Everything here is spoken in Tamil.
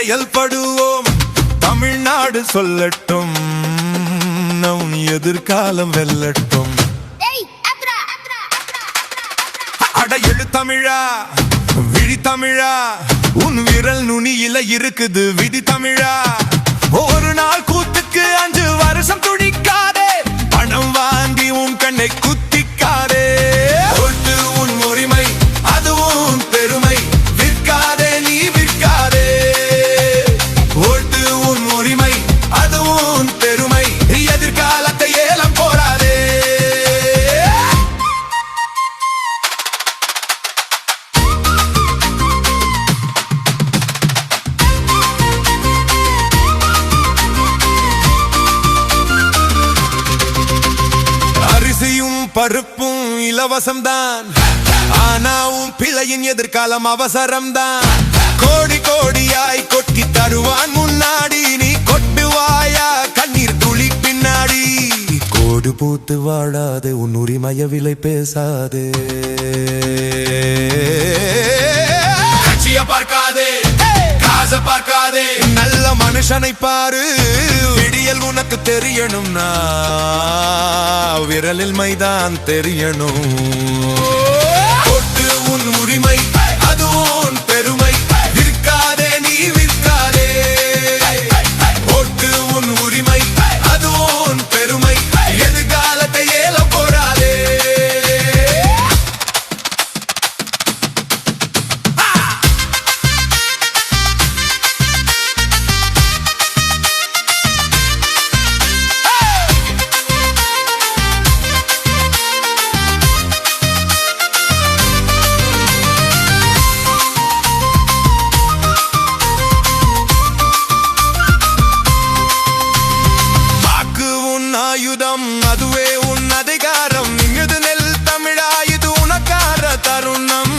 செயல்படுவோம். தமிழ்நாடு சொல்லட்டும், நம் எதிர்காலம் வெல்லட்டும். அட எழு தமிழா, விழி தமிழா, உன் விரல் நுனியில இருக்குது விதி தமிழா. ஒரு நாள் கூத்துக்கு 5 வருஷம் துடிக்காதே, பணம் வாங்கி உன் கண்ணை குத்திக்காதே. ஒட்டு உன் உரிமை, அதுவும் பெருமை, விற்காதே நீ விற்காதே. ஒட்டு உன் உரிமை, அதுவும் பெருமை, எதிர்காலத்தை ஏலம் போராதே. பருப்பும் இலவசம்தான், ஆனாவும் பிள்ளையின் எதிர்காலம் அவசரம்தான். கோடி கோடியாய் கொட்டி தருவான் முன்னாடி, நீ கொட்டுவாயா கண்ணீர் துளி பின்னாடி. கோடு பூத்து வாழாதே, உன் உரிமைய விலை பேசாதே. கட்சிய பார்க்காதே, காச பார்க்காதே, நல்ல மனுஷனை பாரு. விடியல் உனக்கு தெரியணும்னா விரலில் மைதான் தெரியணும். ஒட்டு உன் உரிமை, அதுவும் பெருமை, விற்காதே நீ விற்காதே. ஒட்டு உன் உரிமை, அதுவும் பெருமை, எதிர்காலத்தை ஏல போராதே. ஆயுதம் அதுவே உன் அதிகாரம். இங்குது நெல் தமிழா, இது உனக்கார தருணம்.